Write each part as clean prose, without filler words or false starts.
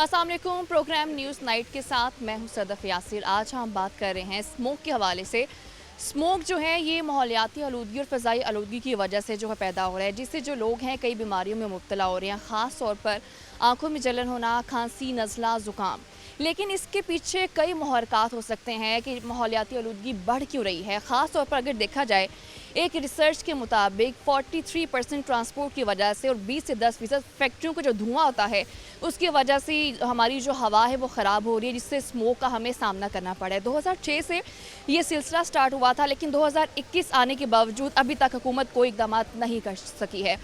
अस्सलाम वालेकुम। Programme news night के साथ मैं हूं सदफ यासिर। आज हम बात कर रहे हैं स्मोक के हवाले से। स्मोक जो है ये माहौलियाती आलूदगी और फ़ज़ाई आलूदगी की वजह से जो है पैदा हो रहा है, जिससे जो लोग हैं कई बीमारियों में मुब्तला हो रहे हैं, ख़ास तौर पर आँखों में जलन होना, खांसी, नज़ला, ज़ुकाम। लेकिन इसके पीछे कई मुहरकात हो सकते हैं कि माहौलियाती आलूदगी बढ़ क्यों रही है। ख़ास तौर पर अगर देखा जाए, एक रिसर्च के मुताबिक 43% ट्रांसपोर्ट की वजह से और 20 से 10% फैक्ट्रियों का जो धुआं होता है उसकी वजह से हमारी जो हवा है वो ख़राब हो रही है, जिससे स्मोक का हमें सामना करना पड़ा है। 2006 से ये सिलसिला स्टार्ट हुआ था, लेकिन 2021 आने के बावजूद अभी तक हुकूमत कोई इक़दाम नहीं कर सकी है।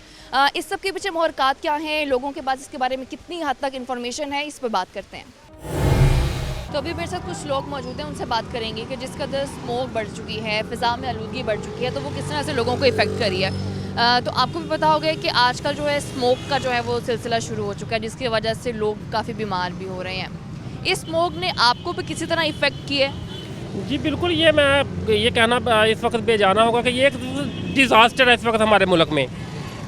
इस सब के पीछे मुहरकात क्या हैं, लोगों के पास इसके बारे में कितनी हद तक इन्फॉर्मेशन है, इस पर बात करते हैं। तो अभी मेरे साथ कुछ लोग मौजूद हैं, उनसे बात करेंगे कि जिस कदर स्मोक बढ़ चुकी है, फ़िज़ा में आलूदगी बढ़ चुकी है, तो वो किस तरह से लोगों को इफ़ेक्ट करी है। तो आपको भी पता होगा कि आजकल जो है स्मोक का जो है वो सिलसिला शुरू हो चुका है, जिसकी वजह से लोग काफ़ी बीमार भी हो रहे हैं। इस स्मोक ने आपको भी किसी तरह इफ़ेक्ट किए? जी बिल्कुल, ये मैं ये कहना इस वक्त बेजाना होगा कि ये एक डिज़ास्टर है इस वक्त हमारे मुल्क में,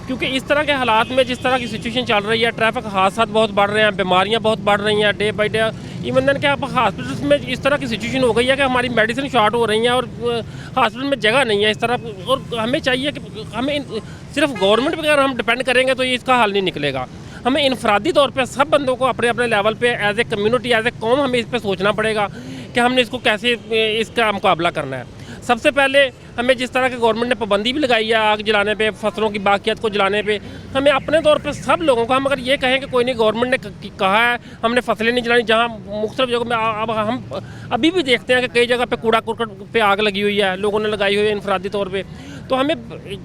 क्योंकि इस तरह के हालात में जिस तरह की सिचुएशन चल रही है, ट्रैफिक हादसा बहुत बढ़ रहे हैं, बीमारियां बहुत बढ़ रही हैं day by day. Even then क्या हॉस्पिटल्स में इस तरह की सिचुएशन हो गई है कि हमारी मेडिसिन शॉर्ट हो रही हैं और हॉस्पिटल में जगह नहीं है इस तरह। और हमें चाहिए कि हमें सिर्फ गवर्नमेंट पर अगर हम डिपेंड करेंगे तो ये इसका हल नहीं निकलेगा। हमें इनफरादी तौर पर सब बंदों को अपने अपने लेवल पे as a community, as a कौम हमें इस पर सोचना पड़ेगा कि हमने इसको कैसे इसका मुकाबला करना है। सबसे पहले हमें जिस तरह की गवर्नमेंट ने पाबंदी भी लगाई है आग जलाने पे, फसलों की बाकियत को जलाने पे, हमें अपने तौर पे सब लोगों को, हम अगर ये कहें कि कोई नहीं गवर्नमेंट ने कहा है हमने फसलें नहीं जलानी, जहाँ मुख्तलिफ जगहों में अब हम अभी भी देखते हैं कि कई जगह पे कूड़ा करकट पे आग लगी हुई है, लोगों ने लगाई हुई है इनफरादी तौर पर। तो हमें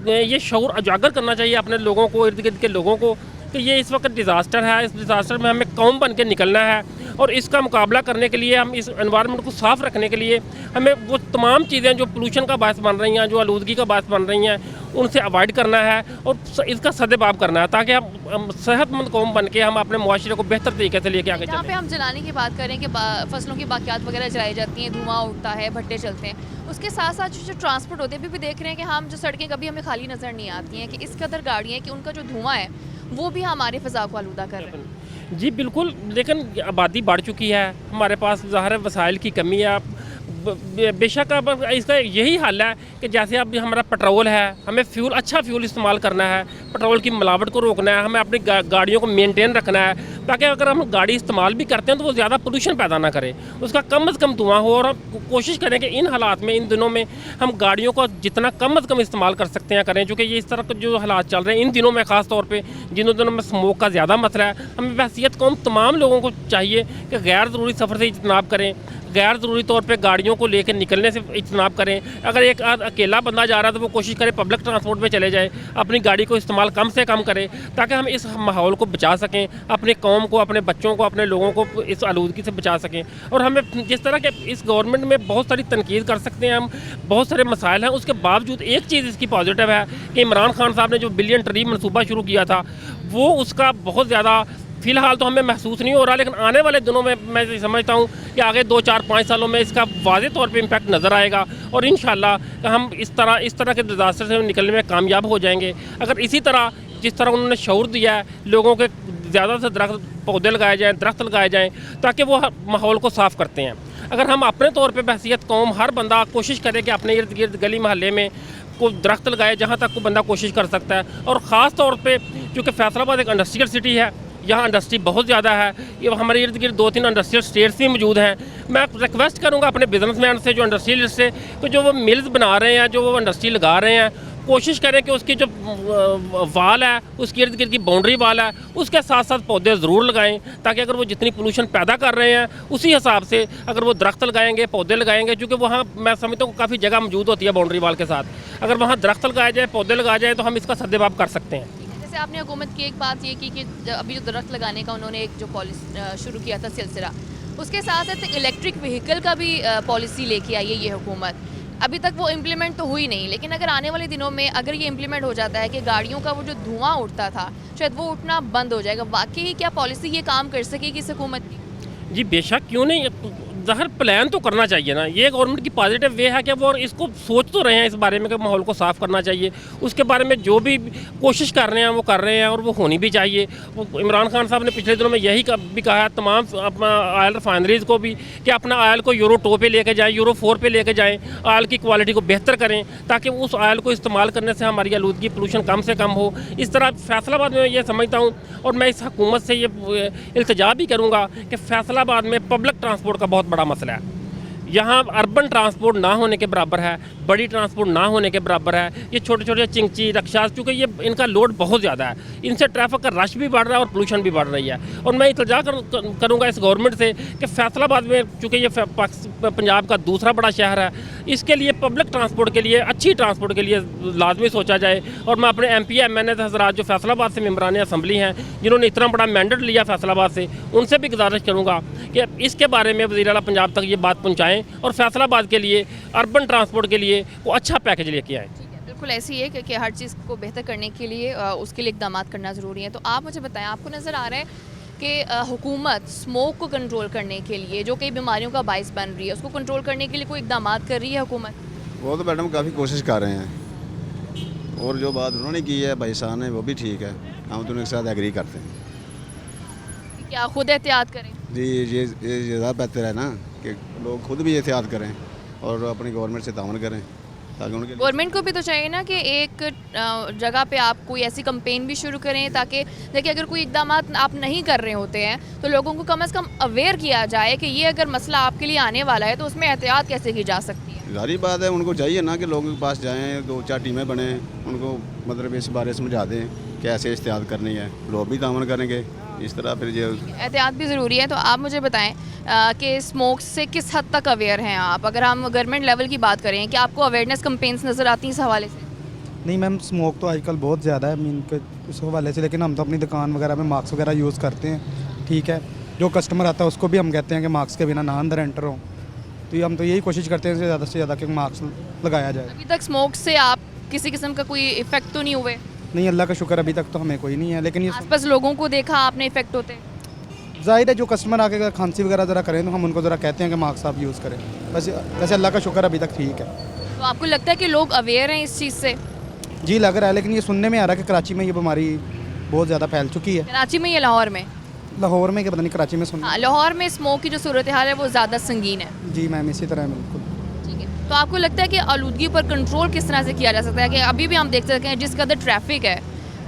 ये शऊर उजागर करना चाहिए अपने लोगों को, इर्द गिर्द के लोगों को, कि ये इस वक्त डिज़ास्टर है। इस डिज़ास्टर में हमें कौम बन के निकलना है और इसका मुकाबला करने के लिए, हम इस एनवायरनमेंट को साफ़ रखने के लिए हमें वो तमाम चीज़ें जो पोल्यूशन का बायस बन रही हैं, जो आलूदगी का बायस बन रही हैं, उनसे अवॉइड करना है और इसका सद्भाव करना है, ताकि हम सेहतमंद कौम बन के हम अपने मुआशरे को बेहतर तरीके से लेके आगे जहाँ पे चलें। हम जलाने की बात करें कि फसलों की बाकियात वगैरह जलाई जाती हैं, धुआं उठता है, भट्टे चलते हैं, उसके साथ साथ जो ट्रांसपोर्ट होते हैं, अभी भी देख रहे हैं कि हम जो सड़कें कभी हमें खाली नज़र नहीं आती हैं, कि इस कदर गाड़ियाँ कि उनका जो धुआं है वो भी हमारे फ़िज़ा को आलूदा कर रहे हैं। जी बिल्कुल, लेकिन आबादी बढ़ चुकी है, हमारे पास ज़ाहिर है वसाइल की कमी है। बेशक अब इसका यही हल है कि जैसे अब हमारा पेट्रोल है, हमें अच्छा फ्यूल इस्तेमाल करना है, पेट्रोल की मिलावट को रोकना है, हमें अपनी गाड़ियों को मेंटेन रखना है, ताकि अगर हम गाड़ी इस्तेमाल भी करते हैं तो वो ज़्यादा पोल्यूशन पैदा ना करे, उसका कम से कम धुआं हो। और हम कोशिश करें कि इन हालात में, इन दिनों में हम गाड़ियों को जितना कम से कम इस्तेमाल कर सकते हैं करें, क्योंकि ये इस तरह के जो हालात चल रहे हैं इन दिनों में, ख़ास तौर पर जिन दिनों में स्मोक का ज़्यादा मसला है, हमें बहसीयत कौम तमाम लोगों को चाहिए कि गैर ज़रूरी सफ़र से इज्तनाब करें, गैर ज़रूरी तौर पे गाड़ियों को लेकर निकलने से इज्तनाब करें। अगर एक अकेला बंदा जा रहा है तो वो कोशिश करे पब्लिक ट्रांसपोर्ट में चले जाए, अपनी गाड़ी को इस्तेमाल कम से कम करें, ताकि हम इस माहौल को बचा सकें, अपने कौम को, अपने बच्चों को, अपने लोगों को इस आलूदगी से बचा सकें। और हमें जिस तरह के इस गवर्नमेंट में बहुत सारी तनकीद कर सकते हैं हम, बहुत सारे मसाइल हैं, उसके बावजूद एक चीज़ इसकी पॉजिटिव है कि इमरान खान साहब ने जो बिलियन ट्री मनसूबा शुरू किया था, वो उसका बहुत ज़्यादा फ़िलहाल तो हमें महसूस नहीं हो रहा, लेकिन आने वाले दिनों में मैं समझता हूँ कि आगे 2, 4, 5 सालों में इसका वाज़ेह तौर पे इम्पैक्ट नज़र आएगा और इंशाअल्लाह हम इस तरह के डिज़ास्टर से निकलने में कामयाब हो जाएंगे। अगर इसी तरह जिस तरह उन्होंने शऊर दिया है, लोगों के ज़्यादा से पौधे लगाए जाएँ, दरख्त लगाए जाएँ, ताकि वो माहौल को साफ़ करते हैं। अगर हम अपने तौर पर बहसीयत कौम हर बंदा कोशिश करे कि अपने इर्द गिर्द गली महल्ले में को दरख्त लगाए, जहाँ तक को बंदा कोशिश कर सकता है। और ख़ास तौर पर चूँकि फैसलाबाद एक इंडस्ट्रियल सिटी है, यहाँ इंडस्ट्री बहुत ज़्यादा है, ये हमारे इर्द गिर्द 2-3 इंडस्ट्रियल स्टेट्स भी मौजूद हैं। मैं रिक्वेस्ट करूँगा अपने बिजनेसमैन से, जो इंडस्ट्रियलिस्ट से, कि जो वो मिल्स बना रहे हैं, जो वो इंडस्ट्री लगा रहे हैं, कोशिश करें कि उसकी जो वाल है, उसके इर्द गिर्द की बाउंड्री वाल है, उसके साथ साथ पौधे ज़रूर लगाएं, ताकि अगर वो जितनी पोल्यूशन पैदा कर रहे हैं उसी हिसाब से अगर वो दरख्त लगाएंगे, पौधे लगाएंगे, क्योंकि वहाँ मैं समझता हूँ काफ़ी जगह मौजूद होती है बाउंड्री वाल के साथ, अगर वहाँ दरख्त लगाए जाए, पौधे लगाए जाए, तो हम इसका सद्भाव कर सकते हैं। जैसे आपने हुकूमत की एक बात ये की कि अभी जो दरख्त लगाने का उन्होंने एक जो पॉलिसी शुरू किया था सिलसिला, उसके साथ साथ इलेक्ट्रिक व्हीकल का भी पॉलिसी लेके आई है ये हुकूमत। अभी तक वो इम्प्लीमेंट तो हुई नहीं, लेकिन अगर आने वाले दिनों में अगर ये इम्प्लीमेंट हो जाता है कि गाड़ियों का वो जो धुआं उठता था शायद वो उठना बंद हो जाएगा, वाकई क्या पॉलिसी ये काम कर सकेगी इस हुकूमत की? जी बेशक, क्यों नहीं। ज़ाहिर प्लान तो करना चाहिए ना, ये गवर्नमेंट की पॉजिटिव वे है कि वो और इसको सोच तो रहे हैं इस बारे में कि माहौल को साफ़ करना चाहिए। उसके बारे में जो भी कोशिश कर रहे हैं वो कर रहे हैं और वो होनी भी चाहिए। वो इमरान खान साहब ने पिछले दिनों में यही भी कहा है तमाम अपना ऑयल रिफाइनरीज़ को भी कि अपना ऑयल को यूरो 2 पे लेके जाएँ, यूरो 4 पे लेके जाएँ, ऑयल की क्वालिटी को बेहतर करें ताकि उस ऑयल को इस्तेमाल करने से हमारी आलूदगी पोल्यूशन कम से कम हो। इस तरह फैसलाबाद में ये समझता हूँ और मैं इस हुकूमत से ये इल्तिजा भी करूँगा कि फैसलाबाद में पब्लिक ट्रांसपोर्ट का बहुत बड़ा मसला है। यहाँ अर्बन ट्रांसपोर्ट ना होने के बराबर है, बड़ी ट्रांसपोर्ट ना होने के बराबर है। ये छोटे छोटे चिंगची रक्शास, चूँकि ये इनका लोड बहुत ज़्यादा है, इनसे ट्रैफिक का रश भी बढ़ रहा है और पोल्यूशन भी बढ़ रही है। और मैं इल्तिजा करूँगा इस गवर्नमेंट से कि फैसलाबाद में, चूँकि ये पंजाब का दूसरा बड़ा शहर है, इसके लिए पब्लिक ट्रांसपोर्ट के लिए, अच्छी ट्रांसपोर्ट के लिए लाजमी सोचा जाए। और मैं अपने MP MNA हज़रात जो फैसलाबाद से मेम्बरान असम्बली हैं जिन्होंने इतना बड़ा मैंडेट लिया फैसलाबाद से, उनसे भी गुजारिश करूँगा कि इसके बारे में वज़ीर आला पंजाब तक ये बात पहुँचाएँ और फैसलाबाद के लिए अर्बन ट्रांसपोर्ट के लिए वो अच्छा पैकेज लेके आएँ। बिल्कुल ऐसी ही है कि हर चीज़ को बेहतर करने के लिए उसके लिए इकदाम करना ज़रूरी है। तो आप मुझे बताएं, आपको नज़र आ रहा है कि हुकूमत स्मोक को कंट्रोल करने के लिए, जो कई बीमारियों का बाइस बन रही है, उसको कंट्रोल करने के लिए कोई इकदाम कर रही है हुकूमत? वो तो मैडम काफ़ी कोशिश कर रहे हैं और जो बात उन्होंने की है भाई साहब ने वो भी ठीक है, हम तो उनके साथ एग्री करते हैं। क्या खुद एहतियात करें? जी ये ज़्यादा बेहतर है ना कि लोग खुद भी एहतियात करें और अपनी गवर्नमेंट से ताउन करें ताकि उनके गवर्नमेंट को भी तो चाहिए ना कि एक जगह पे आप कोई ऐसी कंपेन भी शुरू करें ताकि देखिए अगर कोई इकदाम आप नहीं कर रहे होते हैं तो लोगों को कम से कम अवेयर किया जाए कि ये अगर मसला आपके लिए आने वाला है तो उसमें एहतियात कैसे की जा सकती है। जारी बात है, उनको चाहिए ना कि लोगों के पास जाएँ, 2-4 टीमें बने, उनको मतलब इस बारे समझा दें कि ऐसे एहतियात करनी है, लोग भी ताउन करेंगे इस तरह। फिर ये एहतियात भी ज़रूरी है। तो आप मुझे बताएं कि स्मोक से किस हद तक अवेयर हैं आप? अगर हम गवर्नमेंट लेवल की बात करें कि आपको अवेयरनेस कैंपेन्स नज़र आती हैं इस हवाले से? नहीं मैम, स्मोक तो आजकल बहुत ज़्यादा है मीन के उस हवाले से, लेकिन हम तो अपनी दुकान वगैरह में मास्क वगैरह यूज़ करते हैं। ठीक है, जो कस्टमर आता है उसको भी हम कहते हैं कि मास्क के बिना ना अंदर एंटर हो, तो हम तो यही कोशिश करते हैं ज़्यादा से ज़्यादा कि मास्क लगाया जाए। अभी तक स्मोक से आप किसी किस्म का कोई इफेक्ट तो नहीं हुए? नहीं, अल्लाह का शुक्र अभी तक तो हमें कोई नहीं है, लेकिन ये आसपास लोगों को देखा आपने इफेक्ट होते? ज़ाहिर है जो कस्टमर आके अगर खांसी वगैरह ज़रा करें तो हम उनको ज़रा कहते हैं कि मास्क आप यूज़ करें। वैसे अल्लाह का शुक्र अभी तक ठीक है। तो आपको लगता है कि लोग अवेयर हैं इस चीज़ से? जी लग रहा है, लेकिन ये सुनने में आ रहा है कि कराची में ये बीमारी बहुत ज़्यादा फैल चुकी है। कराची में या लाहौर में? लाहौर में, कि पता नहीं कराची में सुनना। हाँ, लाहौर में स्मोक की जो सूरत हाल है वो ज़्यादा संगीन है। जी मैम, इसी तरह बिल्कुल। ठीक है, तो आपको लगता है कि आलूदगी पर कंट्रोल किस तरह से किया जा सकता है? कि अभी भी हम देख सकते हैं जिस कदर ट्रैफिक है,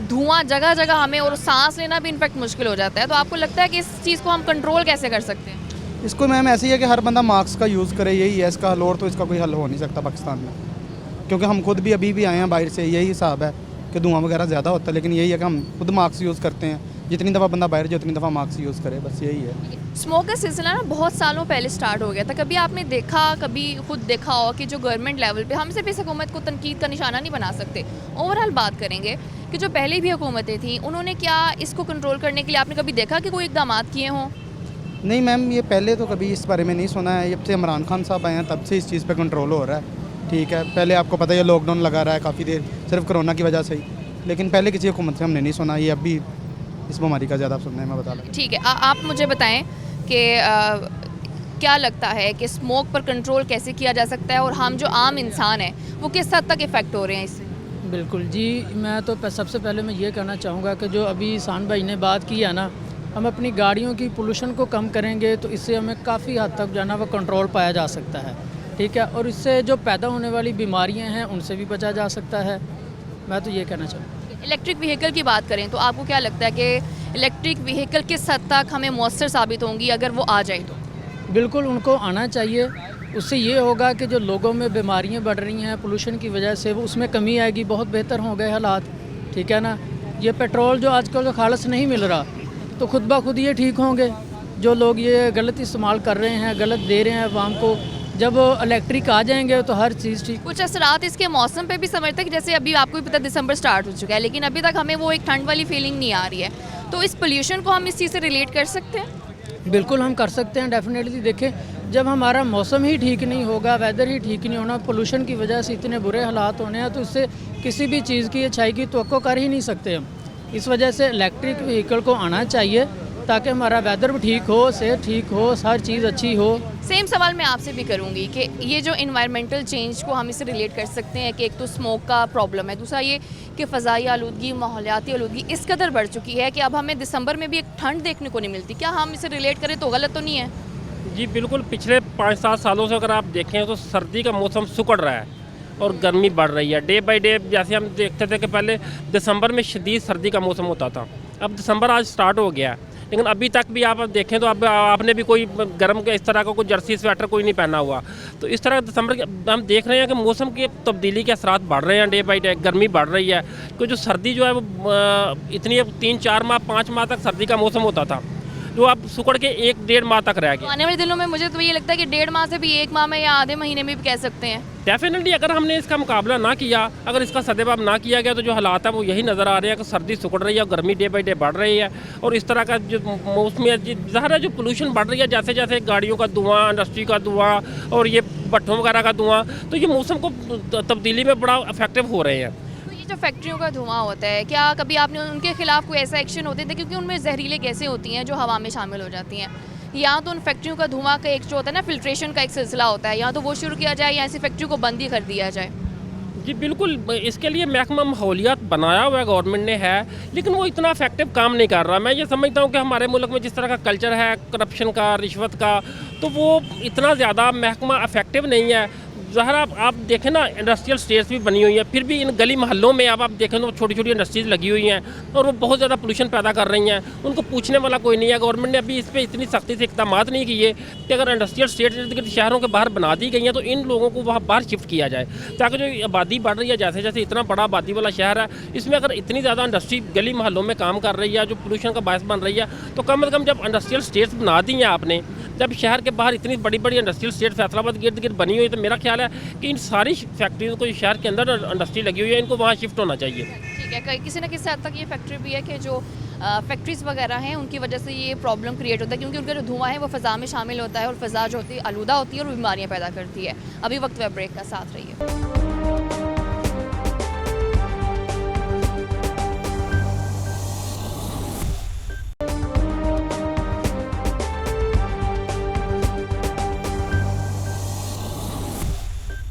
धुआं जगह जगह, हमें और सांस लेना भी इनफैक्ट मुश्किल हो जाता है। तो आपको लगता है कि इस चीज़ को हम कंट्रोल कैसे कर सकते हैं? इसको मैम ऐसे ही है कि हर बंदा मास्क का यूज़ करे, यही है इसका हल, और तो इसका कोई हल हो नहीं सकता पाकिस्तान में, क्योंकि हम खुद भी अभी भी आए हैं बाहर से, यही हिसाब है कि धुआं वगैरह ज़्यादा होता है, लेकिन यही है कि हम खुद मास्क यूज़ करते हैं। जितनी दफ़ा बंदा बाहर जाए उतनी दफ़ा मास्क यूज़ करे, बस यही है। स्मोक का सिलसिला ना बहुत सालों पहले स्टार्ट हो गया था। कभी आपने देखा, कभी खुद देखा हो कि जो गवर्नमेंट लेवल पे, हम सिर्फ इस हुकूमत को तनकीद का निशाना नहीं बना सकते, ओवरऑल बात करेंगे कि जो पहले भी हुकूमतें थीं उन्होंने क्या इसको कंट्रोल करने के लिए आपने कभी देखा कि कोई इकदाम किए हों? नहीं मैम, ये पहले तो कभी इस बारे में नहीं सुना है। जब से इमरान खान साहब आए हैं तब से इस चीज़ पे कंट्रोल हो रहा है। ठीक है, पहले आपको पता है लॉकडाउन लगा रहा है काफ़ी देर, सिर्फ कोरोना की वजह से ही, लेकिन पहले किसी हुकूमत से हमने नहीं सुना। ये अभी इस बीमारी का ज़्यादा सुनने में बता रहा। ठीक है, आप मुझे बताएं कि क्या लगता है कि स्मोक पर कंट्रोल कैसे किया जा सकता है और हम जो आम इंसान हैं वो किस हद तक इफ़ेक्ट हो रहे हैं इससे? बिल्कुल जी, मैं तो सबसे पहले मैं ये कहना चाहूँगा कि जो अभी ईसान भाई ने बात की है ना, हम अपनी गाड़ियों की पोल्यूशन को कम करेंगे तो इससे हमें काफ़ी हद तक जो है ना वो कंट्रोल पाया जा सकता है। ठीक है, और इससे जो पैदा होने वाली बीमारियां हैं उनसे भी बचा जा सकता है। मैं तो ये कहना चाहूँगा। इलेक्ट्रिक व्हीकल की बात करें तो आपको क्या लगता है कि इलेक्ट्रिक व्हीकल किस हद तक हमें मौसर साबित होंगी अगर वो आ जाए तो? बिल्कुल उनको आना चाहिए। उससे ये होगा कि जो लोगों में बीमारियां बढ़ रही हैं पोल्यूशन की वजह से, वो उसमें कमी आएगी, बहुत बेहतर हो गए हालात। ठीक है ना, ये पेट्रोल जो आजकल जो खालस नहीं मिल रहा तो खुद ब खुद ये ठीक होंगे। जो लोग ये गलत इस्तेमाल कर रहे हैं, गलत दे रहे हैं अवाम को, जब इलेक्ट्रिक आ जाएंगे तो हर चीज़ ठीक। कुछ असरात इसके मौसम पे भी समझते हैं कि जैसे अभी आपको भी पता दिसंबर स्टार्ट हो चुका है लेकिन अभी तक हमें वो एक ठंड वाली फीलिंग नहीं आ रही है, तो इस पोल्यूशन को हम इस चीज़ से रिलेट कर सकते हैं? बिल्कुल हम कर सकते हैं, डेफिनेटली। देखें, जब हमारा मौसम ही ठीक नहीं होगा, वेदर ही ठीक नहीं होना, पोल्यूशन की वजह से इतने बुरे हालात होने हैं, तो इससे किसी भी चीज़ की अच्छाई की तवक्को कर ही नहीं सकते हम। इस वजह से इलेक्ट्रिक व्हीकल को आना चाहिए ताकि हमारा वेदर भी ठीक हो, सेहत ठीक हो, हर चीज़ अच्छी हो। सेम सवाल मैं आपसे भी करूंगी कि ये जो इन्वायरमेंटल चेंज को हम इसे रिलेट कर सकते हैं कि एक तो स्मोक का प्रॉब्लम है, दूसरा ये कि फ़ज़ाई आलूदगी, माहौलियाती आलूदगी इस कदर बढ़ चुकी है कि अब हमें दिसंबर में भी एक ठंड देखने को नहीं मिलती। क्या हम इसे रिलेट करें तो गलत तो नहीं है? जी बिल्कुल, पिछले 5-7 सालों से अगर आप देखें तो सर्दी का मौसम सिकुड़ रहा है और गर्मी बढ़ रही है डे बाय डे। जैसे हम देखते थे कि पहले दिसंबर में शदीद सर्दी का मौसम होता था, अब दिसंबर आज स्टार्ट हो गया है, लेकिन अभी तक भी आप देखें तो अब आपने भी कोई गर्म के इस तरह का कोई जर्सी स्वेटर कोई नहीं पहना हुआ। तो इस तरह दिसंबर के हम देख रहे हैं कि मौसम की तब्दीली के असरात बढ़ रहे हैं डे बाई डे, गर्मी बढ़ रही है। क्योंकि जो सर्दी जो है वो इतनी 3-4 माह 5 माह तक सर्दी का मौसम होता था, जो अब सिकुड़ के 1-1.5 माह तक रह तो गया। आने वाले दिनों में मुझे तो ये लगता है कि 1.5 माह से भी 1 माह में या आधे महीने में भी कह सकते हैं। डेफिनेटली अगर हमने इसका मुकाबला ना किया, अगर इसका सदेबाब ना किया गया तो जो हालात है वो यही नज़र आ रहे हैं कि सर्दी सिकुड़ रही है और गर्मी डे बाई डे बढ़ रही है। और इस तरह का जो मौसमी ज़ाहिर है जो पोल्यूशन बढ़ रही है, जैसे जैसे गाड़ियों का धुआं, इंडस्ट्री का धुआं और ये भट्ठों वगैरह का धुआं, तो ये मौसम को तब्दीली में बड़ा इफेक्टिव हो रहे हैं। तो ये जो फैक्ट्रियों का धुआं होता है, क्या कभी आपने उनके खिलाफ कोई ऐसा एक्शन होते थे? क्योंकि उनमें जहरीले गैसें होती हैं जो हवा में शामिल हो जाती हैं। या तो उन फैक्ट्रियों का धुआं का एक जो होता है ना फिल्ट्रेशन का एक सिलसिला होता है, या तो वो शुरू किया जाए या ऐसी फैक्ट्री को बंद ही कर दिया जाए। जी बिल्कुल, इसके लिए महकमा माहौलियात बनाया हुआ है गवर्नमेंट ने है, लेकिन वो इतना इफेक्टिव काम नहीं कर रहा। मैं ये समझता हूँ कि हमारे मुल्क में जिस तरह का कल्चर है करप्शन का, रिश्वत का, तो वो इतना ज़्यादा महकमा इफेक्टिव नहीं है। ज़ाहिर आप देखें ना, इंडस्ट्रियल स्टेट्स भी बनी हुई हैं, फिर भी इन गली मोहल्लों में अब आप देखें तो छोटी छोटी इंडस्ट्रीज़ लगी हुई हैं और वो बहुत ज़्यादा पोल्यूशन पैदा कर रही हैं। उनको पूछने वाला कोई नहीं है। गवर्नमेंट ने अभी इस पर इतनी सख्ती से इक़दाम नहीं किए कि अगर इंडस्ट्रियल स्टेट शहरों के बाहर बना दी गई हैं तो इन लोगों को वहाँ बाहर शिफ्ट किया जाए, ताकि जो आबादी बढ़ रही है, जैसे जैसे इतना बड़ा आबादी वाला शहर है, इसमें अगर इतनी ज़्यादा इंडस्ट्री गली मोहल्लों में काम कर रही है जो पोल्यूशन का बायस बन रही है, तो कम से कम जब इंडस्ट्रियल स्टेट्स बना दी हैं आपने, जब शहर के बाहर इतनी बड़ी बड़ी इंडस्ट्रियल स्टेट फैसलाबाद के इर्द गिर्द बनी हुई, तो मेरा ख्याल है कि इन सारी फैक्ट्रियों को शहर के अंदर इंडस्ट्री लगी हुई है, इनको वहाँ शिफ्ट होना चाहिए। ठीक है, किसी न किसी हद तक ये फैक्ट्री भी है कि जो फैक्ट्रीज़ वगैरह हैं उनकी वजह से ये प्रॉब्लम क्रिएट होता है, क्योंकि उनका जो धुआं है वो फ़ज़ा में शामिल होता है और फ़ज़ा जो होती है आलूदा होती है और बीमारियाँ पैदा करती है। अभी वक्त है ब्रेक का, साथ रहिए।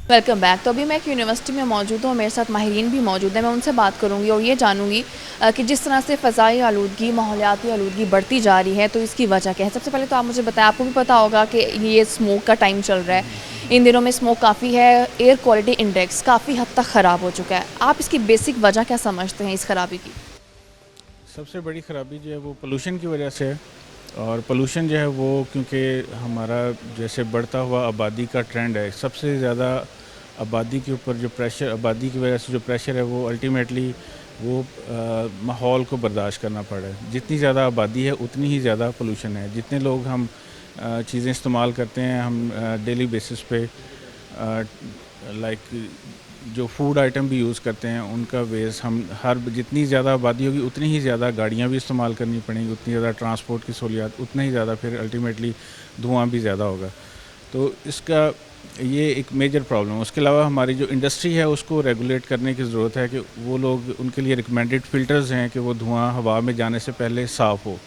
Welcome back. तो अभी मैं एक यूनिवर्सिटी में मौजूद हूँ, मेरे साथ माहिरीन भी मौजूद हैं। मैं उनसे बात करूँगी और ये जानूँगी कि जिस तरह से फ़ज़ाई आलूदगी, माहौलियाती आलूदगी बढ़ती जा रही है तो इसकी वजह क्या है। सबसे पहले तो आप मुझे बताएं, आपको भी पता होगा कि ये स्मोक का टाइम चल रहा है, इन दिनों में स्मोक काफ़ी है, एयर क्वालिटी इंडेक्स काफ़ी हद तक ख़राब हो चुका है। आप इसकी बेसिक वजह क्या समझते हैं इस ख़राबी की? सबसे बड़ी ख़राबी जो है वो पोल्यूशन की वजह से है। और पोल्यूशन जो है वो क्योंकि हमारा जैसे बढ़ता हुआ आबादी का ट्रेंड है, सबसे ज़्यादा आबादी के ऊपर जो प्रेशर, आबादी की वजह से जो प्रेशर है वो अल्टीमेटली वो माहौल को बर्दाश्त करना पड़ रहा है। जितनी ज़्यादा आबादी है उतनी ही ज़्यादा पोल्यूशन है। जितने लोग हम चीज़ें इस्तेमाल करते हैं हम डेली बेसिस पे, लाइक जो फूड आइटम भी यूज़ करते हैं उनका वेस्ट हम जितनी ज़्यादा आबादी होगी उतनी ही ज़्यादा गाड़ियाँ भी इस्तेमाल करनी पड़ेंगी, उतनी ज़्यादा ट्रांसपोर्ट की सहूलियात, उतना ही ज़्यादा फिर अल्टीमेटली धुआं भी ज़्यादा होगा। तो इसका ये एक मेजर प्रॉब्लम है। उसके अलावा हमारी जो इंडस्ट्री है उसको रेगुलेट करने की ज़रूरत है कि वो लोग, उनके लिए रिकमेंडेड फ़िल्टर्स हैं कि वो धुआं हवा में जाने से पहले साफ़ हो।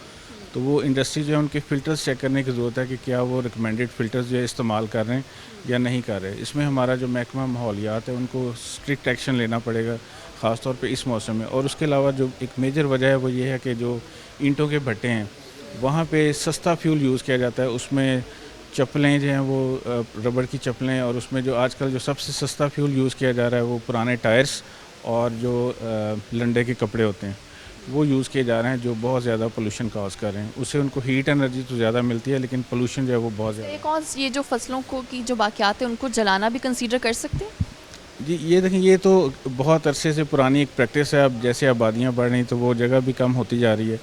तो वो इंडस्ट्री जो है उनके फ़िल्टर्स चेक करने की ज़रूरत है कि क्या वो रिकमेंडेड फ़िल्टर्स जो है इस्तेमाल कर रहे हैं या नहीं कर रहे। इसमें हमारा जो महकमा माहौलियात है उनको स्ट्रिक्ट एक्शन लेना पड़ेगा, ख़ास तौर पे इस मौसम में। और उसके अलावा जो एक मेजर वजह है वो ये है कि जो ईंटों के भट्टे हैं वहाँ पे सस्ता फ्यूल यूज़ किया जाता है। उसमें चप्पलें जो हैं वो रबड़ की चप्पलें, और उसमें जो आजकल जो सबसे सस्ता फ्यूल यूज़ किया जा रहा है वो पुराने टायर्स और जो लंडे के कपड़े होते हैं वो यूज़ किए जा रहे हैं, जो बहुत ज़्यादा पोल्यूशन कॉज कर रहे हैं। उससे उनको हीट एनर्जी तो ज़्यादा मिलती है लेकिन पोल्यूशन जो है वो बहुत ज़्यादा। कौन ये जो फसलों को की जो बाकियात है उनको जलाना भी कंसीडर कर सकते हैं? जी ये देखें, ये तो बहुत अरसे से पुरानी एक प्रैक्टिस है। अब जैसे आबादियाँ बढ़ रही तो वो जगह भी कम होती जा रही है।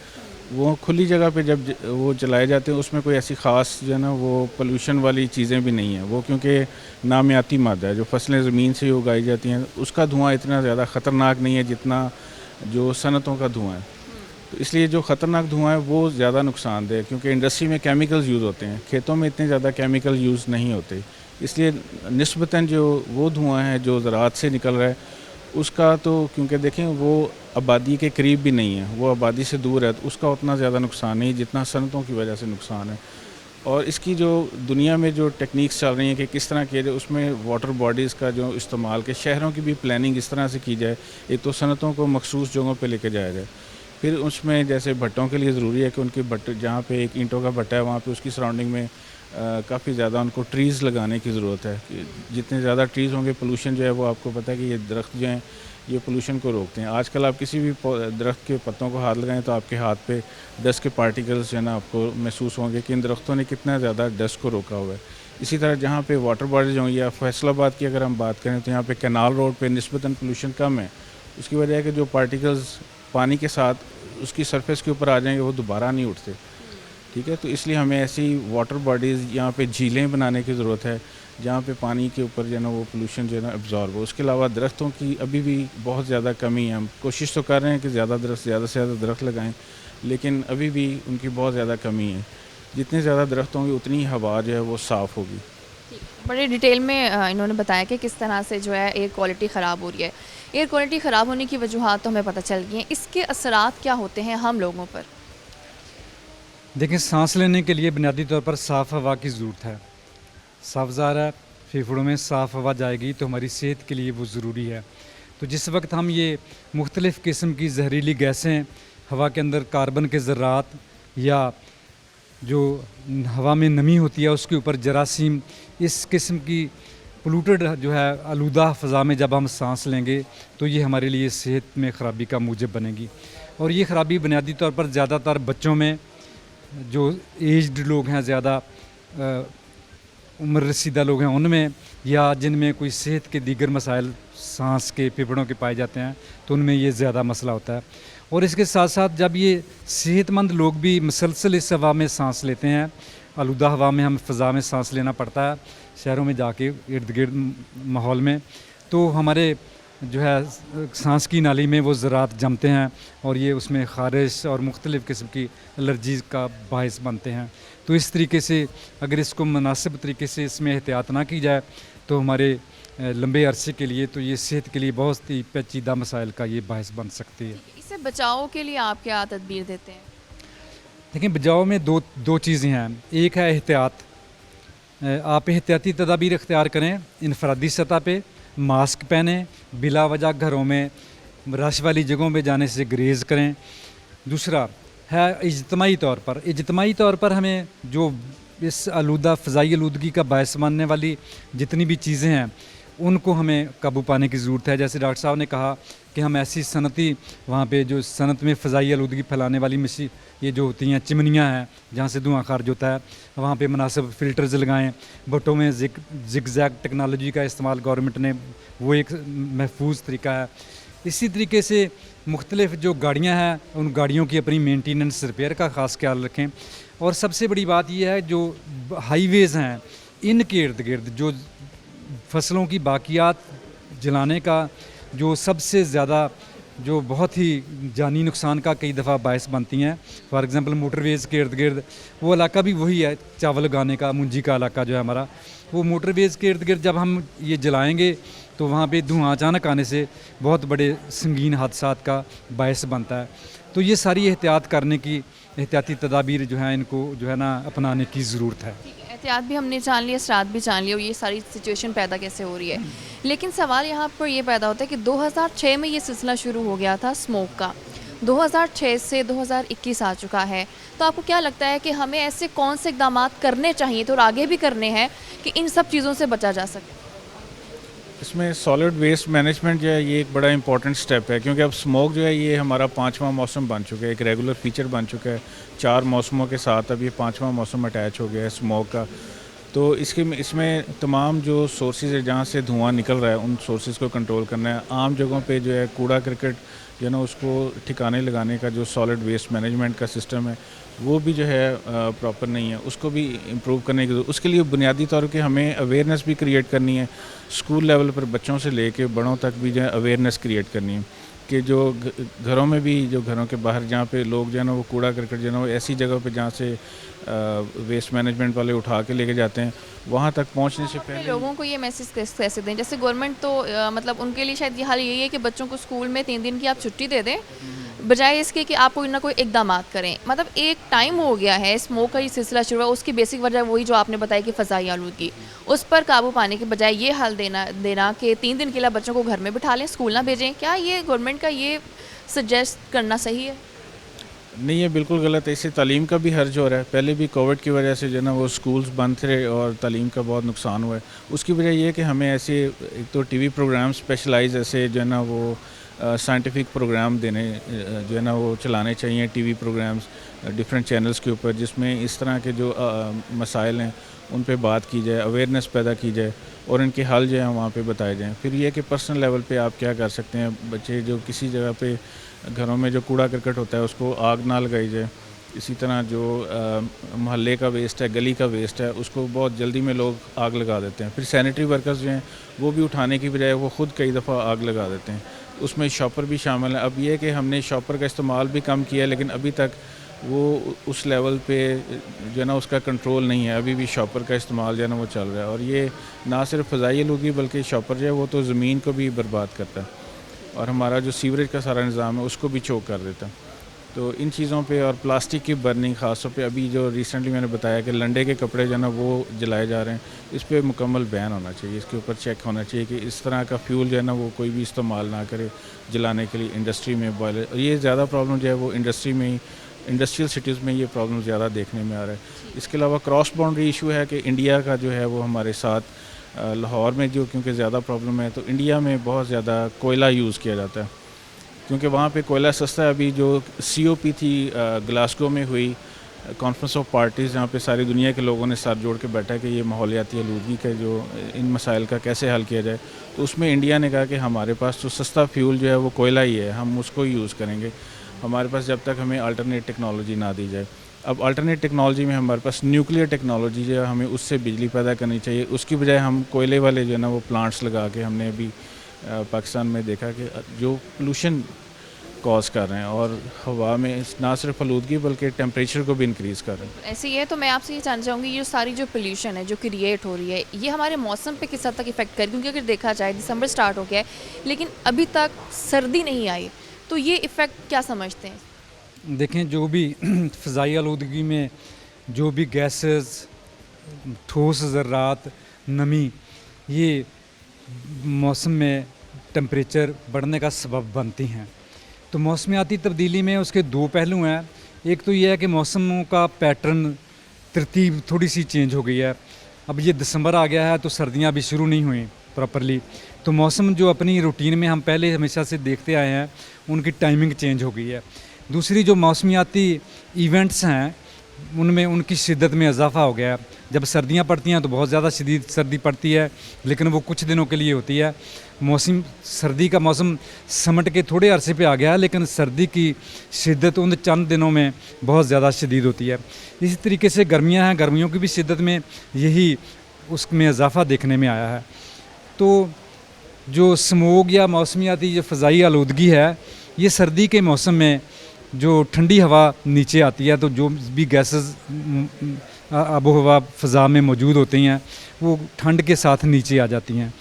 वो खुली जगह पे जब वो जलाए जाते हैं उसमें कोई ऐसी ख़ास जो है ना वो पोल्यूशन वाली चीज़ें भी नहीं हैं। वो क्योंकि नामियाती मादा है, जो फसलें ज़मीन से ही उगाई जाती हैं, उसका धुआं इतना ज़्यादा ख़तरनाक नहीं है जितना जो सनतों का धुआं है। तो इसलिए जो ख़तरनाक धुआं है वो ज़्यादा नुकसानदेह है, क्योंकि इंडस्ट्री में केमिकल्स यूज़ होते हैं, खेतों में इतने ज़्यादा केमिकल यूज़ नहीं होते। इसलिए निस्बतन जो वो धुआं है जो ज़राअत से निकल रहा है उसका तो, क्योंकि देखें वो आबादी के करीब भी नहीं है, वो आबादी से दूर है, तो उसका उतना ज़्यादा नुकसान नहीं जितना सनतों की वजह से नुकसान है। और इसकी जो दुनिया में जो टेक्निक्स चल रही हैं कि किस तरह किया जाए, उसमें वाटर बॉडीज़ का जो इस्तेमाल के शहरों की भी प्लानिंग इस तरह से की जाए, एक तो सनतों को मखसूस जगहों पे लेके जाया जाए। फिर उसमें जैसे भट्टों के लिए ज़रूरी है कि उनके भट्ट जहाँ पे एक ईंटों का भट्टा है वहाँ पे उसकी सराउंडिंग में काफ़ी ज़्यादा उनको ट्रीज़ लगाने की ज़रूरत है। कि जितने ज़्यादा ट्रीज़ होंगे पोल्यूशन जो है वो आपको पता है कि ये दरख्त जो हैं ये पोल्यूशन को रोकते हैं। आजकल आप किसी भी दरख्त के पत्तों को हाथ लगाएं तो आपके हाथ पे डस्ट के पार्टिकल्स जो है ना आपको महसूस होंगे कि इन दरख्तों ने कितना ज़्यादा डस्ट को रोका हुआ है। इसी तरह जहाँ पे वाटर बॉडीज होंगी या फैसलाबाद की अगर हम बात करें तो यहाँ पे कैनाल रोड पे निस्बतन पोल्यूशन कम है। उसकी वजह है कि जो पार्टिकल्स पानी के साथ उसकी सरफेस के ऊपर आ जाएंगे वो दोबारा नहीं उठते, ठीक है। तो इसलिए हमें ऐसी वाटर बॉडीज़ यहाँ पे झीलें बनाने की ज़रूरत है जहाँ पे पानी के ऊपर जो है ना वो पोल्यूशन जो है ना एब्जॉर्ब हो। उसके अलावा दरख्तों की अभी भी बहुत ज़्यादा कमी है। हम कोशिश तो कर रहे हैं कि ज़्यादा से ज़्यादा दरख्त लगाएं, लेकिन अभी भी उनकी बहुत ज़्यादा कमी है। जितने ज़्यादा दरख्त होंगे उतनी हवा जो है वो साफ़ होगी। बड़े डिटेल में इन्होंने बताया कि किस तरह से जो है एयर क्वालिटी ख़राब हो रही है। एयर क्वालिटी ख़राब होने की वजूहात तो हमें पता चल गई हैं, इसके असरात क्या होते हैं हम लोगों पर? देखिए, सांस लेने के लिए बुनियादी तौर पर साफ़ हवा की ज़रूरत है। साफ ज़ाहिर है फेफड़ों में साफ़ हवा जाएगी तो हमारी सेहत के लिए वो ज़रूरी है। तो जिस वक्त हम ये मुख्तलिफ़ किस्म की जहरीली गैसें हवा के अंदर कार्बन के ज़र्रात या जो हवा में नमी होती है उसके ऊपर जरासीम, इस किस्म की पोल्यूटेड जो है आलूदा फ़ज़ा में जब हम सांस लेंगे तो ये हमारे लिए सेहत में ख़राबी का मूजब बनेगी। और ये ख़राबी बुनियादी तौर पर ज़्यादातर बच्चों में, जो एज्ड लोग हैं, ज़्यादा उम्र रसीदा लोग हैं उनमें, या जिनमें कोई सेहत के दीगर मसाइल सांस के फेफड़ों के पाए जाते हैं तो उनमें ये ज़्यादा मसला होता है। और इसके साथ साथ जब ये सेहतमंद लोग भी मुसलसल इस हवा में सांस लेते हैं, आलूदा हवा में हम फ़ज़ा में सांस लेना पड़ता है शहरों में जाके इर्द गिर्द माहौल में, तो हमारे जो है सांस की नाली में वो ज़रात जमते हैं और ये उसमें ख़ारिश और मुख्तलिफ़ किस्म की एलर्जीज़ का बायस बनते हैं। तो इस तरीके से अगर इसको मुनासिब तरीके से इसमें एहतियात ना की जाए तो हमारे लंबे अरसे के लिए तो ये सेहत के लिए बहुत ही पेचीदा मसाइल का ये बायस बन सकती है। इससे बचाव के लिए आप क्या तदबीर देते हैं? देखिए, बचाव में दो चीज़ें हैं। एक है एहतियात, आप एहतियाती तदाबीर इख्तियार करें इनफरादी सतह पे, मास्क पहने, बिला वजह घरों में रश वाली जगहों में जाने से गुरेज़ करें। दूसरा है इज्तमाही तौर पर हमें जो इस आलूदा फ़ज़ाई आलूदगी का बायस बनने वाली जितनी भी चीज़ें हैं उनको हमें काबू पाने की ज़रूरत है। जैसे डॉक्टर साहब ने कहा कि हम ऐसी सनती वहाँ पे जो सनत में फ़ज़ाई आलूदगी फैलाने वाली मशीन ये जो होती हैं चिमनियाँ हैं जहाँ से धुआं खारिज होता है, वहाँ पे मुनासिब फ़िल्टर्स लगाएं। भट्टों में ज़िगज़ैग टेक्नोलॉजी का इस्तेमाल गवर्नमेंट ने, वो एक महफूज तरीका है। इसी तरीके से मुख्तलिफ़ जो गाड़ियाँ हैं उन गाड़ियों की अपनी मेंटेनेंस रिपेयर का ख़ास ख्याल रखें। और सबसे बड़ी बात यह है जो हाईवेज़ हैं इनके इर्द गिर्द जो फसलों की बाकियात जलाने का जो सबसे ज़्यादा जो बहुत ही जानी नुकसान का कई दफ़ा बायस बनती हैं। फॉर एग्ज़ाम्पल मोटरवेज़ के इर्द गिर्द वो इलाका भी वही है, चावल उगाने का मुंजी का इलाका जो है हमारा, वो मोटरवेज़ के इर्द गिर्द जब हम ये जलाएंगे तो वहाँ पे धुआं अचानक आने से बहुत बड़े संगीन हादसात का बायस बनता है। तो ये सारी एहतियात करने की, एहतियाती तदाबीर जो है इनको जो है ना अपनाने की ज़रूरत है। एहतियात भी हमने जान लिया, असरात भी जान लिया और ये सारी सिचुएशन पैदा कैसे हो रही है। लेकिन सवाल यहाँ पर ये पैदा होता है कि 2006 में ये सिलसिला शुरू हो गया था स्मोक का, 2006 से 2021 आ चुका है। तो आपको क्या लगता है कि हमें ऐसे कौन से इक़दाम करने चाहिए तो और आगे भी करने हैं कि इन सब चीज़ों से बचा जा सके? इसमें सॉलिड वेस्ट मैनेजमेंट जो है ये एक बड़ा इंपॉर्टेंट स्टेप है, क्योंकि अब स्मोक जो है ये हमारा 5वां मौसम बन चुका है, एक रेगुलर फीचर बन चुका है। 4 मौसमों के साथ अब ये 5वां मौसम अटैच हो गया है स्मोक का। तो इसमें तमाम जो सोर्सेज है जहाँ से धुआं निकल रहा है उन सोर्सेज को कंट्रोल करना है। आम जगहों पे जो है कूड़ा करकट जो है ना उसको ठिकाने लगाने का जो सॉलिड वेस्ट मैनेजमेंट का सिस्टम है वो भी जो है प्रॉपर नहीं है, उसको भी इम्प्रूव करने की जरूरत। उसके लिए बुनियादी तौर पे हमें अवेयरनेस भी क्रिएट करनी है, स्कूल लेवल पर बच्चों से लेके बड़ों तक भी जो है अवेयरनेस क्रिएट करनी है। कि जो घरों में भी, जो घरों के बाहर जहाँ पे लोग जो है ना वो कूड़ा करकट जो है ना वो ऐसी जगह पे जहाँ से वेस्ट मैनेजमेंट वाले उठा के लेके जाते हैं, वहाँ तक पहुँचने से अपने पहले लोगों को ये मैसेज कैसे दें? जैसे गवर्नमेंट तो मतलब उनके लिए शायद ये हाल यही है कि बच्चों को स्कूल में 3 दिन की आप छुट्टी दे दें, बजाय इसके कि आप कोई ना कोई इकदाम करें। मतलब एक टाइम हो गया है, स्मोक का ये सिलसिला शुरू हुआ, उसकी बेसिक वजह वही जो आपने बताया कि फ़ज़ाई आलूदगी, उस पर काबू पाने के बजाय ये हल देना कि 3 दिन के लिए बच्चों को घर में बिठा लें, स्कूल ना भेजें। क्या ये गवर्नमेंट का ये सजेस्ट करना सही है? नहीं, ये बिल्कुल गलत है। इससे तालीम का भी हर्ज हो रहा है। पहले भी कोविड की वजह से जो है ना वो स्कूल्स बंद थे और तालीम का बहुत नुकसान हुआ है। उसकी वजह ये है कि हमें ऐसे एक तो टीवी प्रोग्राम स्पेशलाइज ऐसे जो है ना वो साइंटिफिक प्रोग्राम देने जो है ना वो चलाने चाहिए, टीवी प्रोग्राम्स डिफरेंट चैनल्स के ऊपर, जिसमें इस तरह के जो मसाइल हैं उन पे बात की जाए, अवेयरनेस पैदा की जाए और इनके हल जो है वहाँ पे बताए जाएँ। फिर ये कि पर्सनल लेवल पे आप क्या कर सकते हैं, बच्चे जो किसी जगह पे घरों में जो कूड़ा करकट होता है उसको आग ना लगाई जाए। इसी तरह जो मोहल्ले का वेस्ट है, गली का वेस्ट है, उसको बहुत जल्दी में लोग आग लगा देते हैं। फिर सैनिटरी वर्कर्स जो हैं वो भी उठाने की बजाय वो ख़ुद कई दफ़ा आग लगा देते हैं। उसमें शॉपर भी शामिल है। अब ये कि हमने शॉपर का इस्तेमाल भी कम किया, लेकिन अभी तक वो उस लेवल पे जो है ना उसका कंट्रोल नहीं है। अभी भी शॉपर का इस्तेमाल जो है ना वो चल रहा है और ये ना सिर्फ फ़ज़ाई आलूदगी बल्कि शॉपर जो है वो तो ज़मीन को भी बर्बाद करता है और हमारा जो सीवरेज का सारा निज़ाम है उसको भी चोक कर देता है। तो इन चीज़ों पे और प्लास्टिक की बर्निंग ख़ास तौर पे अभी जो रिसेंटली मैंने बताया कि लंडे के कपड़े जो है ना वो जलाए जा रहे हैं, इस पे मुकम्मल बैन होना चाहिए। इसके ऊपर चेक होना चाहिए कि इस तरह का फ्यूल जो है ना वो कोई भी इस्तेमाल ना करे जलाने के लिए इंडस्ट्री में, बॉयलर। ये ज़्यादा प्रॉब्लम जो है वो इंडस्ट्री में ही, इंडस्ट्रियल सिटीज़ में ये प्रॉब्लम ज़्यादा देखने में आ रहा है। इसके अलावा क्रॉस बाउंड्री इशू है कि इंडिया का जो है वो हमारे साथ लाहौर में जो क्योंकि ज़्यादा प्रॉब्लम है, तो इंडिया में बहुत ज़्यादा कोयला यूज़ किया जाता है क्योंकि वहाँ पे कोयला सस्ता है। अभी जो COP थी ग्लासगो में हुई कॉन्फ्रेंस ऑफ पार्टीज़, जहाँ पे सारी दुनिया के लोगों ने साथ जोड़ के बैठा कि ये माहौलियाती आलूदगी का जो इन मसाइल का कैसे हल किया जाए, तो उसमें इंडिया ने कहा कि हमारे पास जो सस्ता फ्यूल जो है वो कोयला ही है, हम उसको ही यूज़ करेंगे हमारे पास जब तक हमें अल्टरनेट टेक्नोलॉजी ना दी जाए। अब अल्टरनेट टेक्नोलॉजी में हमारे पास न्यूक्लियर टेक्नोलॉजी जो है, हमें उससे बिजली पैदा करनी चाहिए। उसकी बजाय हम कोयले वाले जो है ना वो प्लांट्स लगा के, हमने अभी पाकिस्तान में देखा कि जो पोल्यूशन कॉज कर रहे हैं और हवा में ना सिर्फ आलूदगी बल्कि टेम्परेचर को भी इंक्रीज़ कर रहे हैं। ऐसे ही है तो मैं आपसे ये जानना चाहूँगी, ये सारी जो पोल्यूशन है जो क्रिएट हो रही है, ये हमारे मौसम पे किस हद तक इफेक्ट करे? क्योंकि अगर देखा जाए दिसंबर स्टार्ट हो गया है लेकिन अभी तक सर्दी नहीं आई, तो ये इफ़ेक्ट क्या समझते हैं? देखें, जो भी फ़ज़ाई आलूदगी में जो भी गैसेस, ठोस ज़र्रात, नमी, ये मौसम में टेम्परेचर बढ़ने का सबब बनती हैं। तो मौसमियाती तब्दीली में उसके 2 पहलू हैं। एक तो ये है कि मौसमों का पैटर्न, तरतीब थोड़ी सी चेंज हो गई है। अब ये दिसंबर आ गया है तो सर्दियां अभी शुरू नहीं हुई प्रॉपरली, तो मौसम जो अपनी रूटीन में हम पहले हमेशा से देखते आए हैं उनकी टाइमिंग चेंज हो गई है। दूसरी जो मौसमियाती इवेंट्स हैं उनमें उनकी शिद्दत में इजाफा हो गया है। जब सर्दियां पड़ती हैं तो बहुत ज़्यादा शदीद सर्दी पड़ती है, लेकिन वो कुछ दिनों के लिए होती है। सर्दी का मौसम समट के थोड़े अरसे पे आ गया है, लेकिन सर्दी की शिद्दत उन चंद दिनों में बहुत ज़्यादा शदीद होती है। इसी तरीके से गर्मियां हैं, गर्मियों की भी शिद्दत में यही उसमें इजाफा देखने में आया है। तो जो स्मोग या मौसमियाती जो फ़ज़ाई आलूदगी है, ये सर्दी के मौसम में जो ठंडी हवा नीचे आती है तो जो भी गैसेस आबो हवा फ़ज़ा में मौजूद होती हैं वो ठंड के साथ नीचे आ जाती हैं।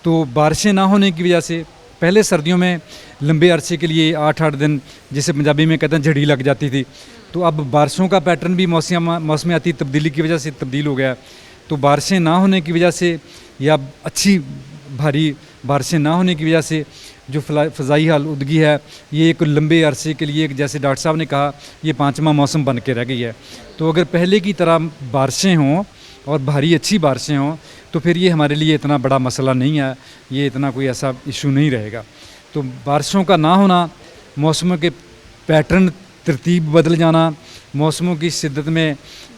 तो बारिशें ना होने की वजह से पहले सर्दियों में लंबे अरसे के लिए 8-8 दिन, जिसे पंजाबी में कहते हैं झड़ी लग जाती थी, तो अब बारिशों का पैटर्न भी मौसमियाती तब्दीली की वजह से तब्दील हो गया। तो बारिशें ना होने की वजह से या अच्छी भारी बारिशें ना होने की वजह से जो फ़ज़ाई आलूदगी है ये एक लंबे अरसे के लिए, जैसे डॉक्टर साहब ने कहा, ये 5वां मौसम बन के रह गई है। तो अगर पहले की तरह बारिशें हों और भारी अच्छी बारिशें हों तो फिर ये हमारे लिए इतना बड़ा मसला नहीं है, ये इतना कोई ऐसा इशू नहीं रहेगा। तो बारिशों का ना होना, मौसमों के पैटर्न तरतीब बदल जाना, मौसमों की शिद्दत में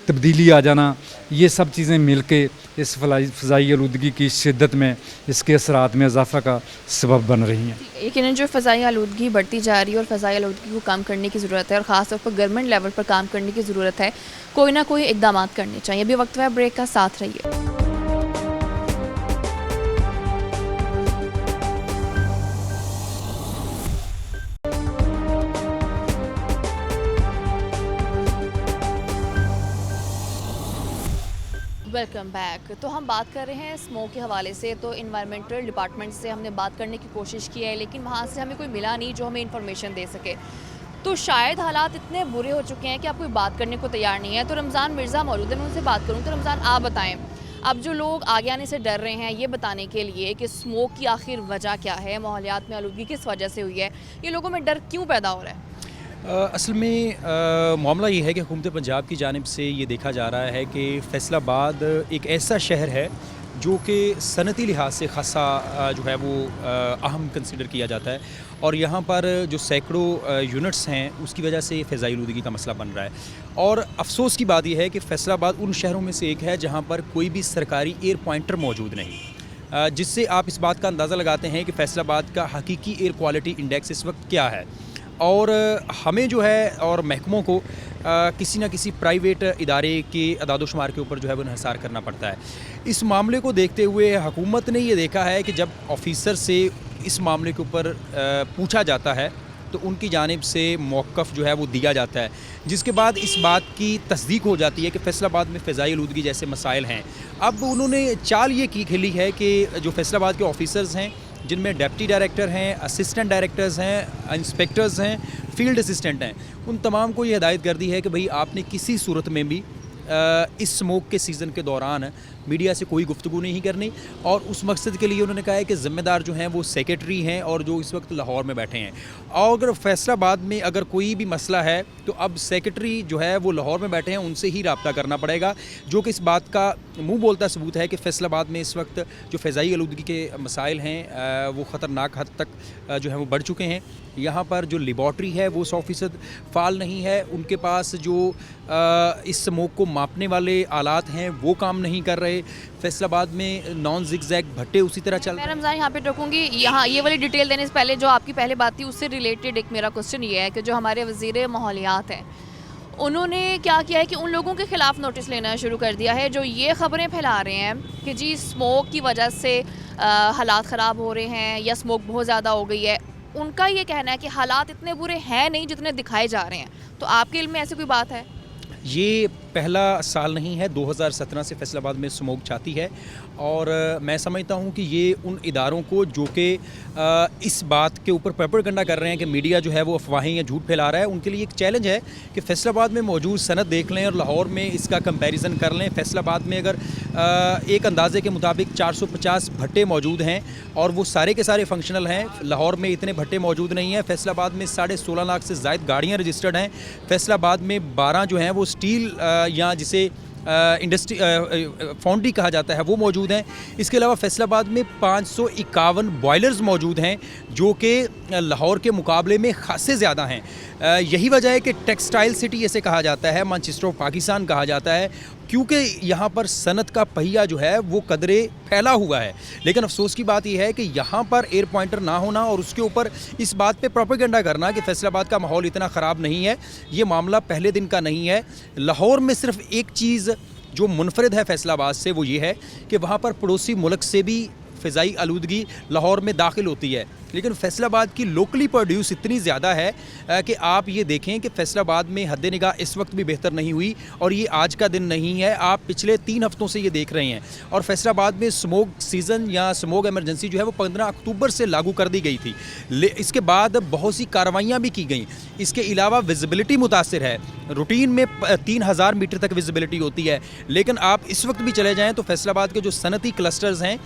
तब्दीली आ जाना, ये सब चीज़ें मिल के इस फ़ज़ाई आलूदगी की शिद्दत में, इसके असरात में इजाफा का सबब बन रही हैं। यकीनन जो फ़ज़ाई आलूदगी बढ़ती जा रही है और फ़ज़ाई आलूदगी को कम करने की ज़रूरत है और ख़ास तौर पर गवर्नमेंट लेवल पर काम करने की ज़रूरत है। कोई ना कोई इक़दाम करने चाहिए। अभी वक्त है ब्रेक का, साथ रहिए। Welcome back. तो हम बात कर रहे हैं स्मोक के हवाले से, तो इन्वायरमेंटल डिपार्टमेंट से हमने बात करने की कोशिश की है, लेकिन वहाँ से हमें कोई मिला नहीं जो हमें इन्फॉर्मेशन दे सके। तो शायद हालात इतने बुरे हो चुके हैं कि आप कोई बात करने को तैयार नहीं है। तो रमज़ान मिर्ज़ा मौजूद है, मैं उनसे बात करूँ। तो रमज़ान, आप बताएं, अब जो लोग आगे आने से डर रहे हैं ये बताने के लिए कि स्मोक की आखिर वजह क्या है, माहौलियात में आलूदगी किस वजह से हुई है, ये लोगों में डर क्यों पैदा हो रहा है? असल में मामला ये है कि हुकूमत पंजाब की जानिब से ये देखा जा रहा है कि फैसलाबाद एक ऐसा शहर है जो कि सनती लिहाज से खासा जो है वो अहम कंसिडर किया जाता है, और यहाँ पर जो सैकड़ों यूनिट्स हैं उसकी वजह से फ़िज़ाई आलूदगी का मसला बन रहा है। और अफसोस की बात यह है कि फैसलाबाद उन शहरों में से एक है जहाँ पर कोई भी सरकारी एयर पॉइंटर मौजूद नहीं, जिससे आप इस बात का अंदाज़ा लगाते हैं कि फैसलाबाद का हकीकी एयर क्वालिटी इंडेक्स इस वक्त क्या है। और हमें जो है और महकमों को किसी न किसी प्राइवेट इदारे के अदादोशुमार के ऊपर जो है वो इन्हिसार करना पड़ता है। इस मामले को देखते हुए हुकूमत ने ये देखा है कि जब ऑफिसर से इस मामले के ऊपर पूछा जाता है तो उनकी जानिब से मौक़िफ़ जो है वो दिया जाता है, जिसके बाद इस बात की तस्दीक हो जाती है कि फैसलाबाद में फ़िज़ाई आलूदगी जैसे मसाइल हैं। अब उन्होंने चाल ये की खेली है कि जो फैसलाबाद के ऑफिसर्स हैं, जिनमें डिप्टी डायरेक्टर हैं, असिस्टेंट डायरेक्टर्स हैं, इंस्पेक्टर्स हैं, फील्ड असिस्टेंट हैं, उन तमाम को ये हिदायत कर दी है कि भाई आपने किसी सूरत में भी इस स्मोक के सीज़न के दौरान मीडिया से कोई गुफ्तगू नहीं करनी। और उस मकसद के लिए उन्होंने कहा है कि ज़िम्मेदार जो हैं वो सेक्रेटरी हैं और जो इस वक्त लाहौर में बैठे हैं। और अगर फैसलाबाद में अगर कोई भी मसला है तो अब सेक्रेटरी जो है वो लाहौर में बैठे हैं, उनसे ही रब्ता करना पड़ेगा, जो कि इस बात का मुँह बोलता सबूत है कि फैसलाबाद में इस वक्त जो फ़िज़ाई आलूदगी के मसाइल हैं वो ख़तरनाक हद तक जो है वो बढ़ चुके हैं। यहाँ पर जो लेबॉर्ट्री है वो 100% फ़ाल नहीं है, उनके पास जो इस स्मोक को मापने वाले आलात हैं वो काम नहीं कर रहे। फैसलाबाद में नॉन ज़िगज़ैग भट्टे उसी तरह चल रहे हैं। मैं रमज़ान यहाँ पे रोकूंगी, यहाँ ये वाली डिटेल देने से पहले जो आपकी पहले बात थी उससे रिलेटेड एक मेरा क्वेश्चन ये है कि जो हमारे वज़ीर माहौलियात हैं उन्होंने क्या किया है कि उन लोगों के ख़िलाफ़ नोटिस लेना शुरू कर दिया है जो ये ख़बरें फैला रहे हैं कि जी स्मोक की वजह से हालात ख़राब हो रहे हैं या स्मोक बहुत ज़्यादा हो गई है। उनका ये कहना है कि हालात इतने बुरे हैं नहीं जितने दिखाए जा रहे हैं। तो आपके इल्म में ऐसी कोई बात है? ये पहला साल नहीं है, 2017 से फैसलाबाद में स्मोक छाती है, और मैं समझता हूँ कि ये उन इदारों को जो कि इस बात के ऊपर प्रोपेगेंडा कर रहे हैं कि मीडिया जो है वो अफवाहें या झूठ फैला रहा है, उनके लिए एक चैलेंज है कि फैसलाबाद में मौजूद सनद देख लें और लाहौर में इसका कंपैरिजन कर लें। फैसलाबाद में अगर एक अंदाजे के मुताबिक 450 भट्टे मौजूद हैं और वो सारे के सारे फंक्शनल हैं। लाहौर में इतने भट्टे मौजूद नहीं हैं। फैसलाबाद में 16.5 लाख से ज़ायद गाड़ियाँ रजिस्टर्ड हैं। फैसलाबाद में 12 जो हैं वो स्टील या जिसे इंडस्ट्री फाउंड्री कहा जाता है वो मौजूद हैं। इसके अलावा फैसलाबाद में 551 बॉयलर्स मौजूद हैं जो कि लाहौर के मुकाबले में खासे ज़्यादा हैं। यही वजह है कि टेक्सटाइल सिटी इसे कहा जाता है, मैनचेस्टर ऑफ पाकिस्तान कहा जाता है, क्योंकि यहाँ पर सनत का पहिया जो है वो कदरे फैला हुआ है। लेकिन अफसोस की बात यह है कि यहाँ पर एयर पॉइंटर ना होना और उसके ऊपर इस बात पे प्रोपेगेंडा करना कि फैसलाबाद का माहौल इतना ख़राब नहीं है, ये मामला पहले दिन का नहीं है। लाहौर में सिर्फ एक चीज़ जो मुनफरिद है फैसलाबाद से वो ये है कि वहाँ पर पड़ोसी मुल्क से भी फ़िज़ाई आलूदगी लाहौर में दाखिल होती है, लेकिन फैसलाबाद की लोकली प्रोड्यूस इतनी ज़्यादा है कि आप ये देखें कि फैसलाबाद में हद निगाह इस वक्त भी बेहतर नहीं हुई, और ये आज का दिन नहीं है, आप पिछले 3 हफ्तों से ये देख रहे हैं। और फैसलाबाद में स्मोक सीज़न या स्मोक एमरजेंसी जो है वो 15 अक्टूबर से लागू कर दी गई थी। इसके बाद बहुत सी कार्रवाइयाँ भी की गई। इसके अलावा विजिबिलिटी मुतासिर है, रूटीन में 3000 मीटर तक विजिबिलिटी होती है, लेकिन आप इस वक्त भी चले जाएँ तो फैसलाबाद के जो सनती क्लस्टर्स हैं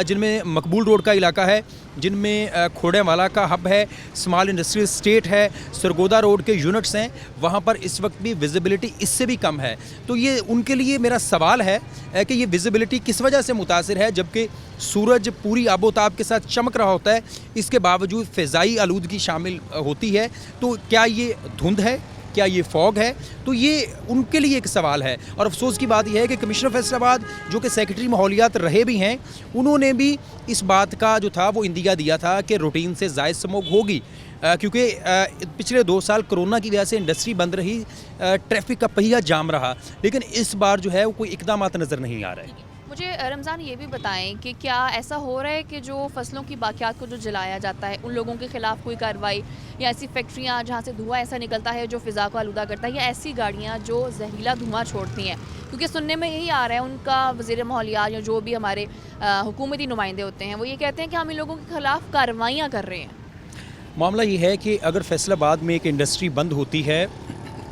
जिनमें मकबूल रोड का इलाका है, जिनमें खोड़ेवाला का हब है, स्मॉल इंडस्ट्रियल स्टेट है, सरगोदा रोड के यूनिट्स हैं, वहाँ पर इस वक्त भी विजिबिलिटी इससे भी कम है। तो ये उनके लिए मेरा सवाल है कि ये विजिबिलिटी किस वजह से मुतासिर है, जबकि सूरज पूरी आबोताब के साथ चमक रहा होता है, इसके बावजूद फ़िज़ाई आलूदगी शामिल होती है। तो क्या ये धुंध है, क्या ये फॉग है? तो ये उनके लिए एक सवाल है। और अफसोस की बात यह है कि कमिश्नर फैसलाबाद जो कि सेक्रेटरी माहौलियात रहे भी हैं, उन्होंने भी इस बात का जो था वो इंदिया दिया था कि रूटीन से ज़ायद स्मोक होगी, क्योंकि पिछले 2 साल कोरोना की वजह से इंडस्ट्री बंद रही, ट्रैफिक का पहिया जाम रहा, लेकिन इस बार जो है वो कोई इक़दामात नज़र नहीं आ रहा है। मुझे रमज़ान ये भी बताएं कि क्या ऐसा हो रहा है कि जो फसलों की बाकियात को जो जलाया जाता है उन लोगों के खिलाफ कोई कार्रवाई, या ऐसी फैक्ट्रियाँ जहाँ से धुआं ऐसा निकलता है जो फ़िज़ा को आलूदा करता है, या ऐसी गाड़ियाँ जो जहरीला धुआं छोड़ती हैं? क्योंकि सुनने में यही आ रहा है, उनका वज़ीर माहौलियात या जो भी हमारे हुकूमती नुमाइंदे होते हैं वो ये कहते हैं कि हम इन लोगों के खिलाफ कार्रवाइयाँ कर रहे हैं। मामला ये है कि अगर फैसलाबाद में एक इंडस्ट्री बंद होती है,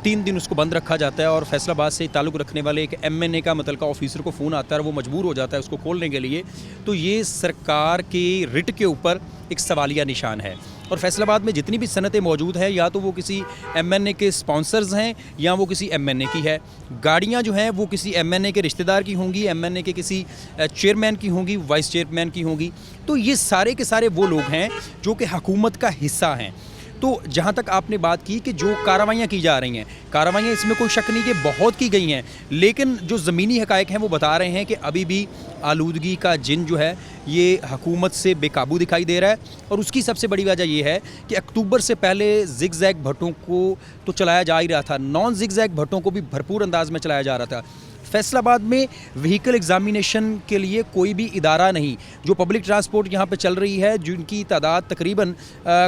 3 दिन उसको बंद रखा जाता है और फैसलाबाद से ताल्लुक़ रखने वाले एक MNA का मुतल्लिका ऑफिसर को फ़ोन आता है और वो मजबूर हो जाता है उसको खोलने के लिए, तो ये सरकार के रिट के ऊपर एक सवालिया निशान है। और फैसलाबाद में जितनी भी सनतें मौजूद हैं, या तो वो किसी MNA के स्पॉन्सर्स हैं या वो किसी MNA की है। गाड़ियाँ जो हैं वो किसी MNA के रिश्तेदार की होंगी, MNA के किसी चेयरमैन की होंगी, वाइस चेयरमैन की होंगी। तो ये सारे के सारे वो लोग हैं जो कि हुकूमत का हिस्सा हैं। तो जहाँ तक आपने बात की कि जो कार्रवाइयाँ की जा रही हैं, कार्रवाइयाँ इसमें कोई शक नहीं कि बहुत की गई हैं, लेकिन जो ज़मीनी हक़ाइक़ हैं वो बता रहे हैं कि अभी भी आलूदगी का जिन जो है ये हुकूमत से बेकाबू दिखाई दे रहा है। और उसकी सबसे बड़ी वजह ये है कि अक्टूबर से पहले ज़िगज़ैग भट्टों को तो चलाया जा ही रहा था, नॉन ज़िगज़ैग भट्टों को भी भरपूर अंदाज में चलाया जा रहा था। फैसलाबाद में व्हीकल एग्जामिनेशन के लिए कोई भी इदारा नहीं। जो पब्लिक ट्रांसपोर्ट यहाँ पे चल रही है, जिनकी तादाद तकरीबन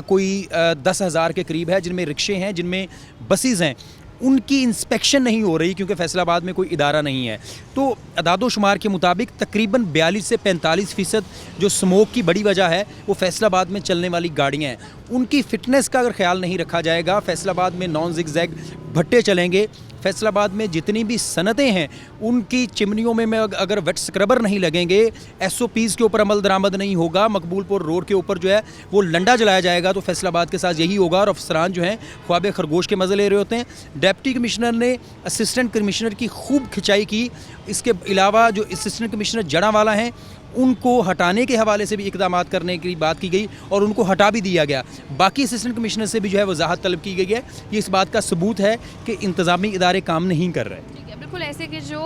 कोई 10,000 के करीब है, जिनमें रिक्शे हैं, जिनमें बसेस हैं, उनकी इंस्पेक्शन नहीं हो रही क्योंकि फैसलाबाद में कोई इदारा नहीं है। तो अदादोशुमार के मुताबिक तकरीबन 42 से 45% जो स्मोक की बड़ी वजह है वो फैसलाबाद में चलने वाली गाड़ियाँ हैं। उनकी फ़िटनेस का अगर ख्याल नहीं रखा जाएगा, फैसलाबाद में नॉन ज़िगज़ैग भट्टे चलेंगे, फैसलाबाद में जितनी भी सनतें हैं उनकी चिमनियों में अगर वेट स्क्रबर नहीं लगेंगे, SOPs के ऊपर अमल दरामद नहीं होगा, मकबूलपुर रोड के ऊपर जो है वो लंडा जलाया जाएगा, तो फैसलाबाद के साथ यही होगा। और अफसरान जो हैं ख्वाब खरगोश के मज़े ले रहे होते हैं। डिप्टी कमिश्नर ने असिस्टेंट कमिश्नर की खूब खिंचाई की। इसके अलावा जो असिस्टेंट कमिश्नर जड़ांवाला हैं उनको हटाने के हवाले से भी इक़दाम करने की बात की गई और उनको हटा भी दिया गया। बाकी असिस्टेंट कमिश्नर से भी जो है वजाहत तलब की गई है। ये इस बात का सबूत है कि इंतज़ामी इदारे काम नहीं कर रहे। ठीक है, बिल्कुल ऐसे कि जो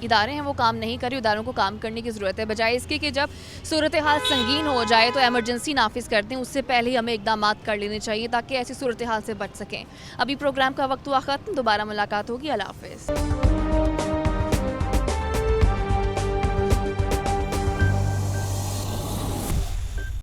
इदारे हैं वो काम नहीं कर रहे, इदारों को काम करने की ज़रूरत है, बजाय इसके कि जब सूरत हाल संगीन हो जाए तो एमरजेंसी नाफिज करते हैं, उससे पहले ही हमें इक़दाम कर लेने चाहिए ताकि ऐसी सूरत हाल से बच सकें। अभी प्रोग्राम का वक्त हुआ ख़त्म, दोबारा मुलाकात होगी। अल्लाह हाफ़िज़।